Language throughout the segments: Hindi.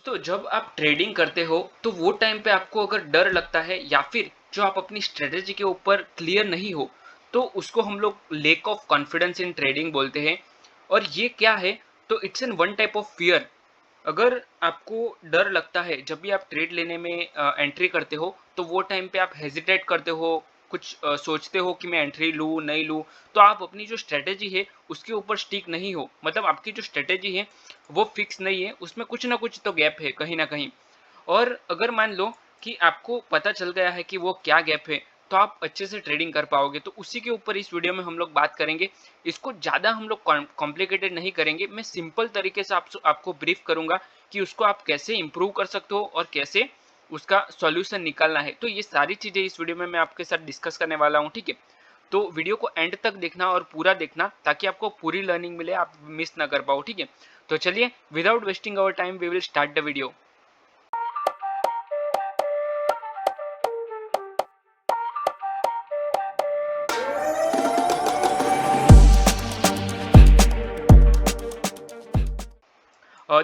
दोस्तों, जब आप ट्रेडिंग करते हो तो वो टाइम पे आपको अगर डर लगता है या फिर जो आप अपनी स्ट्रेटेजी के ऊपर क्लियर नहीं हो, तो उसको हम लोग lack of confidence in trading बोलते हैं। और ये क्या है? तो it's an one type of fear. अगर आपको डर लगता है जब भी आप ट्रेड लेने में एंट्री करते हो, तो वो टाइम पे आप हेजिटेट करते हो, कुछ सोचते हो कि मैं एंट्री लूँ नहीं लूँ, तो आप अपनी जो स्ट्रेटेजी है उसके ऊपर स्टिक नहीं हो। मतलब आपकी जो स्ट्रेटेजी है वो फिक्स नहीं है, उसमें कुछ ना कुछ तो गैप है कहीं ना कहीं। और अगर मान लो कि आपको पता चल गया है कि वो क्या गैप है, तो आप अच्छे से ट्रेडिंग कर पाओगे। तो उसी के ऊपर इस वीडियो में हम लोग बात करेंगे। इसको ज़्यादा हम लोग कॉम्प्लिकेटेड नहीं करेंगे, मैं सिंपल तरीके से आपको ब्रीफ करूंगा कि उसको आप कैसे इंप्रूव कर सकते हो और कैसे उसका सॉल्यूशन निकालना है। तो ये सारी चीज़ें इस वीडियो में मैं आपके साथ डिस्कस करने वाला हूँ, ठीक है। तो वीडियो को एंड तक देखना और पूरा देखना, ताकि आपको पूरी लर्निंग मिले, आप मिस ना कर पाओ, ठीक है। तो चलिए, without wasting our time we will start the video.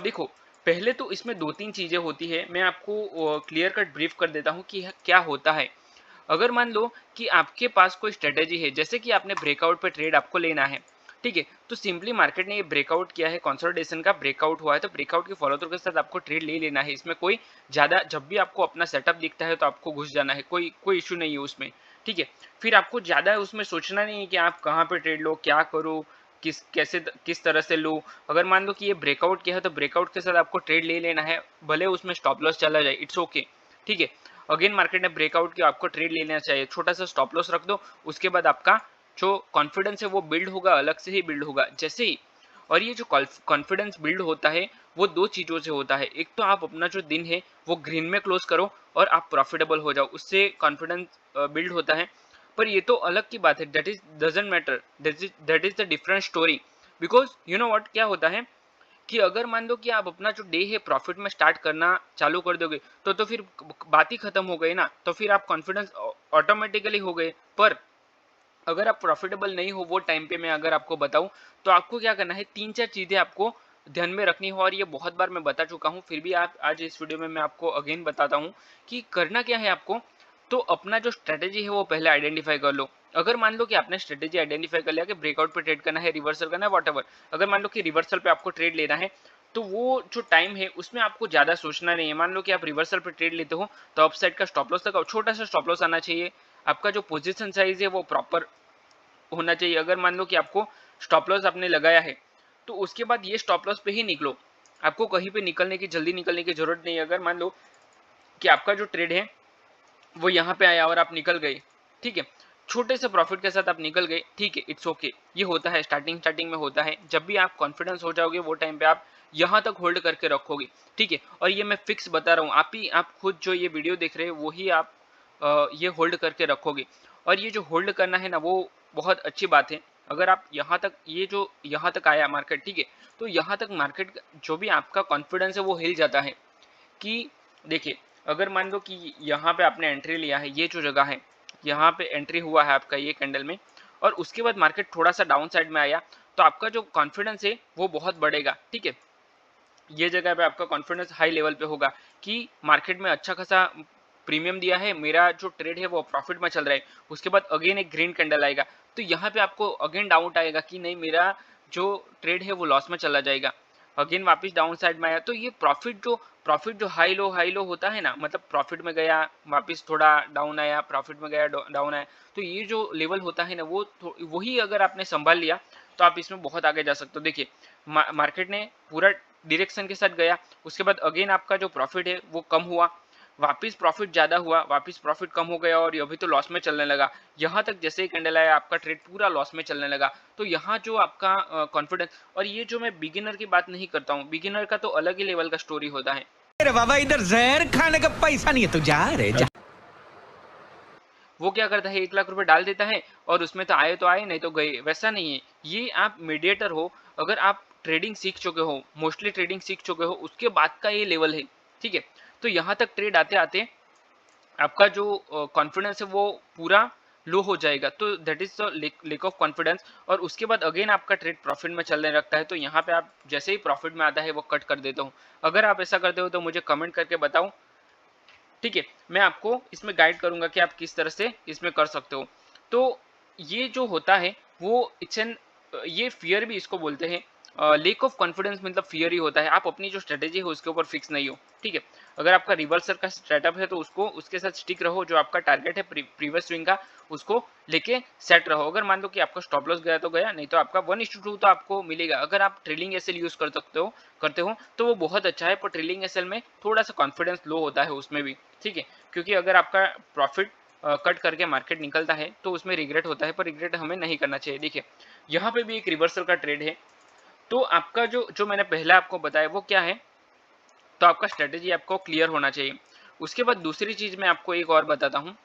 देखो, पहले तो इसमें दो तीन चीज़ें होती है, मैं आपको क्लियर कट ब्रीफ कर देता हूँ कि क्या होता है। अगर मान लो कि आपके पास कोई स्ट्रेटेजी है, जैसे कि आपने ब्रेकआउट पे ट्रेड आपको लेना है, ठीक है। तो सिंपली मार्केट ने ये ब्रेकआउट किया है, कंसोलिडेशन का ब्रेकआउट हुआ है, तो ब्रेकआउट के फॉलो थ्रू के साथ आपको ट्रेड ले लेना है। इसमें कोई ज़्यादा, जब भी आपको अपना सेटअप दिखता है तो आपको घुस जाना है, कोई कोई इशू नहीं है उसमें, ठीक है। फिर आपको ज़्यादा उसमें सोचना नहीं है कि आप कहाँ पे ट्रेड लो, क्या करो, किस तरह से लो। अगर मान लो कि ये ब्रेकआउट किया है, तो ब्रेकआउट के साथ आपको ट्रेड ले लेना है, भले उसमें स्टॉप लॉस चला जाए, इट्स ओके, ठीक है। अगेन मार्केट ने ब्रेकआउट किया, आपको ट्रेड लेना चाहिए, छोटा सा स्टॉप लॉस रख दो। उसके बाद आपका जो कॉन्फिडेंस है वो बिल्ड होगा, अलग से ही बिल्ड होगा जैसे ही। और ये जो कॉन्फिडेंस बिल्ड होता है वो दो चीज़ों से होता है। एक तो आप अपना जो दिन है वो ग्रीन में क्लोज करो और आप प्रॉफिटेबल हो जाओ, उससे कॉन्फिडेंस बिल्ड होता है। पर ये तो अलग की बात है, that is doesn't matter, that is the different story. Because you know what, क्या होता है कि अगर मान लो कि आप अपना जो डे है प्रॉफिट में स्टार्ट करना चालू कर दोगे, तो फिर बात ही खत्म हो गई ना। तो फिर आप कॉन्फिडेंस ऑटोमेटिकली हो गए। पर अगर आप प्रॉफिटेबल नहीं हो वो टाइम पे, मैं अगर आपको बताऊं, तो आपको क्या करना है, तीन चार चीजें आपको ध्यान में रखनी हो। और ये बहुत बार मैं बता चुका हूं, फिर भी आप आज इस वीडियो में मैं आपको अगेन बताता हूं कि करना क्या है आपको। तो अपना जो स्ट्रेटेजी है वो पहले आइडेंटिफाई कर लो। अगर मान लो कि आपने स्ट्रेटेजी आइडेंटिफाई कर लिया कि ब्रेकआउट पे ट्रेड करना है, रिवर्सल करना है, वॉट, अगर मान लो कि रिवर्सल पे आपको ट्रेड लेना है, तो वो जो टाइम है उसमें आपको ज्यादा सोचना नहीं है। मान लो कि आप रिवर्सल पे ट्रेड लेते हो, तो अपसाइड का स्टॉप लॉस लगाओ, छोटा सा स्टॉप लॉस आना चाहिए। आपका जो पोजीशन साइज है वो प्रॉपर होना चाहिए। अगर मान लो कि आपको स्टॉप लॉस आपने लगाया है, तो उसके बाद ये स्टॉप लॉस पे ही निकलो, आपको कहीं पे निकलने की, जल्दी निकलने की जरूरत नहीं है। अगर मान लो कि आपका जो ट्रेड है वो यहाँ पे आया और आप निकल गए, ठीक है, छोटे से प्रॉफिट के साथ आप निकल गए, ठीक है, इट्स ओके। ये होता है, स्टार्टिंग स्टार्टिंग में होता है। जब भी आप कॉन्फिडेंस हो जाओगे वो टाइम पे आप यहाँ तक होल्ड करके रखोगे, ठीक है। और ये मैं फिक्स बता रहा हूँ, आप खुद जो ये वीडियो देख रहे हो वही आप ये होल्ड करके रखोगे। और ये जो होल्ड करना है ना, वो बहुत अच्छी बात है। अगर आप यहाँ तक, ये जो यहाँ तक आया मार्केट, ठीक है, तो यहाँ तक मार्केट जो भी आपका कॉन्फिडेंस है वो हिल जाता है। कि देखिए, अगर मान लो कि यहाँ पे आपने एंट्री लिया है, ये जो जगह है यहाँ पे एंट्री हुआ है आपका ये कैंडल में, और उसके बाद मार्केट थोड़ा सा डाउन साइड में आया, तो आपका जो कॉन्फिडेंस है वो बहुत बढ़ेगा, ठीक है। ये जगह पे आपका कॉन्फिडेंस हाई लेवल पे होगा कि मार्केट में अच्छा खासा प्रीमियम दिया है, मेरा जो ट्रेड है वो प्रॉफिट में चल रहा है। उसके बाद अगेन एक ग्रीन कैंडल आएगा, तो यहाँ पे आपको अगेन डाउट आएगा कि नहीं, मेरा जो ट्रेड है वो लॉस में चला जाएगा। अगेन वापस डाउन साइड में आया, तो ये प्रॉफिट जो हाई लो होता है ना, मतलब प्रॉफिट में गया, वापस थोड़ा डाउन आया, प्रॉफिट में गया, डाउन आया, तो ये जो लेवल होता है ना, वो वही अगर आपने संभाल लिया तो आप इसमें बहुत आगे जा सकते हो। देखिए, मार्केट ने पूरा डायरेक्शन के साथ गया, उसके बाद अगेन आपका जो प्रॉफिट है वो कम हुआ, वापस प्रॉफिट ज्यादा हुआ, वापस प्रॉफिट कम हो गया, और अभी तो लॉस में चलने लगा। यहाँ तक जैसे ही कैंडल आया आपका ट्रेड पूरा लॉस में चलने लगा। तो यहाँ जो आपका कॉन्फिडेंस, और ये जो मैं बिगिनर की बात नहीं करता हूँ, बिगिनर का तो अलग ही लेवल का स्टोरी होता है। अरे बाबा, इधर जहर खाने का पैसा नहीं है, तो जा रे जा। वो क्या करता है, 1 लाख रुपए डाल देता है और उसमें तो आए नहीं तो गए, वैसा नहीं है। ये आप मीडिएटर हो, अगर आप ट्रेडिंग सीख चुके हो, मोस्टली ट्रेडिंग सीख चुके हो, उसके बाद का ये लेवल है, ठीक है। तो यहाँ तक ट्रेड आते आते आपका जो कॉन्फिडेंस है वो पूरा लो हो जाएगा, तो that is the lack of confidence. और उसके बाद अगेन आपका ट्रेड प्रॉफिट में चलने लगता है, तो यहाँ पे आप जैसे ही प्रॉफिट में आता है वो कट कर देता हूँ। अगर आप ऐसा करते हो तो मुझे कमेंट करके बताओ, ठीक है? मैं आपको इसमें गाइड करूँगा कि आप किस तरह से इसमें कर सकते हो। तो ये जो होता है वो इट्स एन ये फ़ियर भी इसको बोलते हैं। लैक ऑफ कॉन्फिडेंस मतलब फ़ियर ही होता है, आप अपनी जो स्ट्रैटेजी है उसके ऊपर फिक्स नहीं हो, ठीक है? अगर आपका रिवर्सल का स्टार्टअप है तो उसको उसके साथ स्टिक रहो, जो आपका टारगेट है प्रीवियस स्विंग का उसको लेके सेट रहो। अगर मान लो कि आपका स्टॉप लॉस गया तो गया, नहीं तो आपका 1:2 तो आपको मिलेगा। अगर आप ट्रेलिंग एसएल यूज़ कर सकते हो करते हो तो वो बहुत अच्छा है, पर ट्रेलिंग एसएल में थोड़ा-सा कॉन्फिडेंस लो होता है उसमें भी, ठीक है? क्योंकि अगर आपका प्रॉफिट कट करके मार्केट निकलता है तो उसमें रिग्रेट होता है, पर रिग्रेट हमें नहीं करना चाहिए। देखिए, यहाँ पे भी एक रिवर्सल का ट्रेड है, तो आपका जो जो मैंने पहला आपको बताया वो क्या है, तो आपका स्ट्रेटेजी आपको क्लियर होना चाहिए। उसके बाद दूसरी चीज़ मैं आपको एक और बताता हूँ।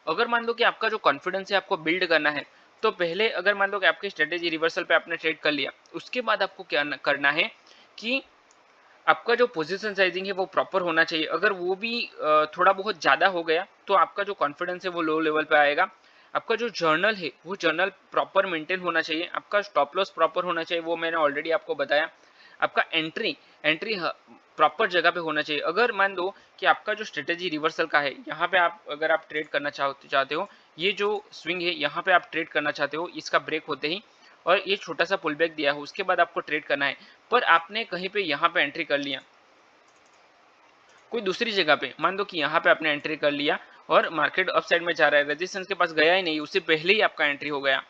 अगर मान लो कि आपका जो कॉन्फिडेंस है आपको बिल्ड करना है, तो पहले अगर मान लो कि आपकी स्ट्रेटेजी रिवर्सल पे आपने ट्रेड कर लिया, उसके बाद आपको क्या करना है कि आपका जो पोजीशन साइजिंग है वो प्रॉपर होना चाहिए। अगर वो भी थोड़ा बहुत ज़्यादा हो गया तो आपका जो कॉन्फिडेंस है वो लो लेवल पे आएगा। आपका जो जर्नल है वो जर्नल प्रॉपर मेंटेन होना चाहिए। आपका स्टॉप लॉस प्रॉपर होना चाहिए, वो मैंने ऑलरेडी आपको बताया। आपका एंट्री एंट्री प्रॉपर जगह पे होना चाहिए। अगर मान लो कि आपका जो स्ट्रेटेजी रिवर्सल का है, यहाँ पे आप अगर आप ट्रेड करना चाहते हो, ये जो स्विंग है यहाँ पे आप ट्रेड करना चाहते हो, इसका ब्रेक होते ही और ये छोटा सा पुल बैक दिया है, उसके बाद आपको ट्रेड करना है। पर आपने कहीं पे यहाँ पे एंट्री कर लिया, कोई दूसरी जगह पे, मान लो कि यहाँ पे आपने एंट्री कर लिया और मार्केट अप साइड में जा रहा है, रेजिस्टेंस के पास गया ही नहीं, उससे पहले ही आपका एंट्री हो गया,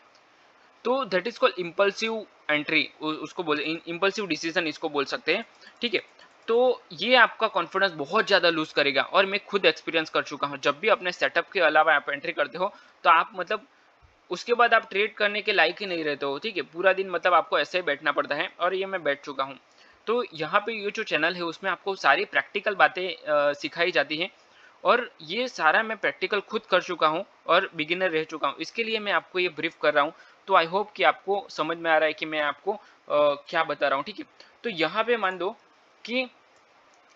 तो that is called impulsive entry, उसको बोल इम्पल्सिव डिसीजन इसको बोल सकते हैं, ठीक है? तो ये आपका कॉन्फिडेंस बहुत ज़्यादा लूज करेगा, और मैं खुद एक्सपीरियंस कर चुका हूँ। जब भी अपने सेटअप के अलावा आप एंट्री करते हो तो आप मतलब उसके बाद आप ट्रेड करने के लायक ही नहीं रहते हो, ठीक है? पूरा दिन मतलब आपको ऐसे ही बैठना पड़ता है, और ये मैं बैठ चुका हूँ। तो यहाँ पे ये जो चैनल है उसमें आपको सारी प्रैक्टिकल बातें सिखाई जाती हैं, और ये सारा मैं प्रैक्टिकल खुद कर चुका हूँ और बिगिनर रह चुका हूँ, इसके लिए मैं आपको ये ब्रीफ कर रहा हूँ। तो आई होप कि आपको समझ में आ रहा है कि मैं आपको क्या बता रहा हूँ, ठीक है? तो यहाँ पे मान दो कि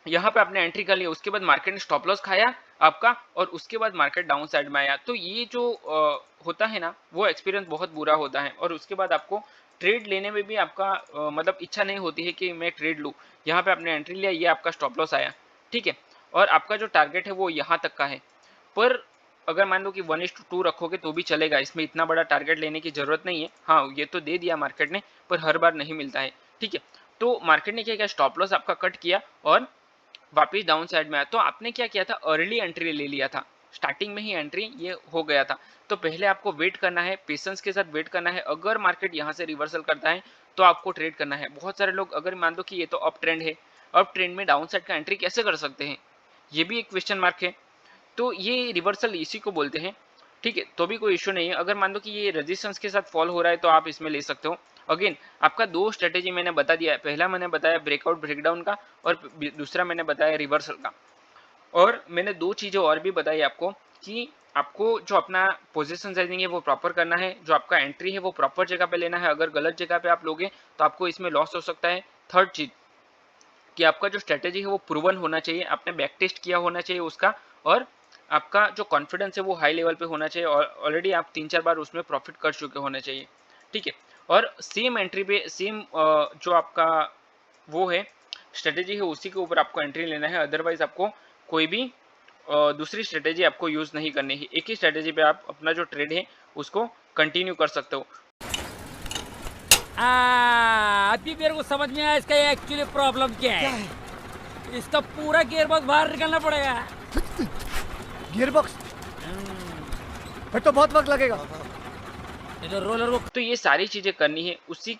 यहाँ पे आपने एंट्री कर लिया, उसके बाद मार्केट ने स्टॉप लॉस खाया आपका, और उसके बाद मार्केट डाउन साइड में आया, तो ये जो होता है ना, वो एक्सपीरियंस बहुत बुरा होता है, और उसके बाद आपको ट्रेड लेने में भी आपका मतलब इच्छा नहीं होती है कि मैं ट्रेड लूँ। यहाँ पे आपने एंट्री लिया, ये आपका स्टॉप लॉस आया, ठीक है? और आपका जो टारगेट है वो यहाँ तक का है, पर अगर मान लो कि 1:2 रखोगे तो भी चलेगा, इसमें इतना बड़ा टारगेट लेने की जरूरत नहीं है। हाँ, ये तो दे दिया मार्केट ने, पर हर बार नहीं मिलता है, ठीक है? तो मार्केट ने क्या किया, स्टॉप लॉस आपका कट किया और वापिस डाउन साइड में आया, तो आपने क्या किया था, अर्ली एंट्री ले लिया था, स्टार्टिंग में ही एंट्री ये हो गया था। तो पहले आपको वेट करना है, पेशेंस के साथ वेट करना है। अगर मार्केट यहाँ से रिवर्सल करता है तो आपको ट्रेड करना है। बहुत सारे लोग अगर मान लो कि ये तो अप ट्रेंड है, अप ट्रेंड में डाउन साइड का एंट्री कैसे कर सकते हैं, ये भी एक क्वेश्चन मार्क है। तो ये रिवर्सल इसी को बोलते हैं, ठीक है? तो भी कोई इश्यू नहीं है। अगर मान लो कि ये रेजिस्टेंस के साथ फॉल हो रहा है तो आप इसमें ले सकते हो। अगेन आपका दो स्ट्रेटेजी मैंने बता दिया है, पहला मैंने बताया ब्रेकआउट ब्रेकडाउन का, और दूसरा मैंने बताया रिवर्सल का। और मैंने दो चीज़ें और भी बताई आपको कि आपको जो अपना पोजीशन साइजिंग है वो प्रॉपर करना है, जो आपका एंट्री है वो प्रॉपर जगह पे लेना है। अगर गलत जगह पे आप लोगे तो आपको इसमें लॉस हो सकता है। थर्ड चीज़ कि आपका जो स्ट्रेटेजी है वो प्रूवन होना चाहिए, आपने बैक टेस्ट किया होना चाहिए उसका, और आपका जो कॉन्फिडेंस है वो हाई लेवल पे होना चाहिए, और ऑलरेडी आप 3-4 बार उसमें प्रॉफिट कर चुके होने चाहिए, ठीक है? और सेम एंट्री पे सेम जो आपका वो है स्ट्रेटेजी है उसी के ऊपर आपको एंट्री लेना है। अदरवाइज आपको कोई भी दूसरी स्ट्रेटेजी आपको यूज़ नहीं करनी है। एक ही स्ट्रेटेजी पे आप अपना जो ट्रेड है उसको कंटिन्यू कर सकते हो। अभी मेरे को समझ में आया इसका एक्चुअली प्रॉब्लम क्या है। इसका पूरा गियरबॉक्स बाहर निकलना पड़ेगा। गियरबॉक्स फिर तो बहुत वक्त लगेगा। ये तो रोलर को तो ये सारी चीज़ें करनी है, उसी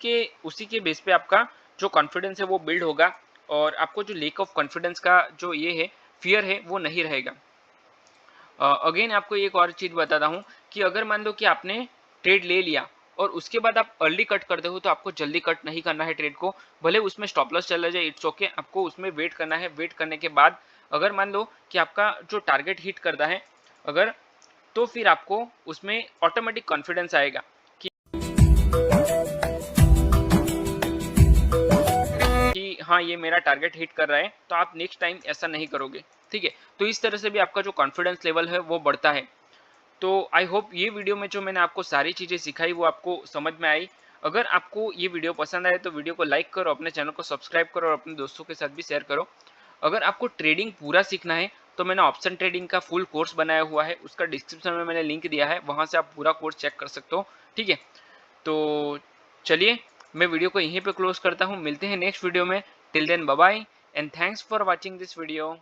के बेस पे आपका जो कॉन्फिडेंस है वो बिल्ड होगा, और आपको जो लेक ऑफ कॉन्फिडेंस का जो ये है फियर है वो नहीं रहेगा। अगेन आपको एक और चीज़ बताता हूँ कि अगर मान लो कि आपने ट्रेड ले लिया और उसके बाद आप अर्ली कट करते हो, तो आपको जल्दी कट नहीं करना है ट्रेड को, भले उसमें स्टॉप लॉस चला जाए, इट्स ओके। आपको उसमें वेट करना है। वेट करने के बाद अगर मान लो कि आपका जो टारगेट हिट करता है अगर, तो फिर आपको उसमें ऑटोमेटिक कॉन्फिडेंस आएगा कि हाँ ये मेरा टारगेट हिट कर रहा है, तो आप नेक्स्ट टाइम ऐसा नहीं करोगे, ठीक है? तो इस तरह से भी आपका जो कॉन्फिडेंस लेवल है वो बढ़ता है। तो आई होप ये वीडियो में जो मैंने आपको सारी चीज़ें सिखाई वो आपको समझ में आई। अगर आपको ये वीडियो पसंद आए तो वीडियो को लाइक करो, अपने चैनल को सब्सक्राइब करो और अपने दोस्तों के साथ भी शेयर करो। अगर आपको ट्रेडिंग पूरा सीखना है तो मैंने ऑप्शन ट्रेडिंग का फुल कोर्स बनाया हुआ है, उसका डिस्क्रिप्शन में मैंने लिंक दिया है, वहाँ से आप पूरा कोर्स चेक कर सकते हो। ठीक है, तो चलिए मैं वीडियो को यहीं पे क्लोज करता हूँ, मिलते हैं नेक्स्ट वीडियो में। Till then bye bye and thanks for watching this video.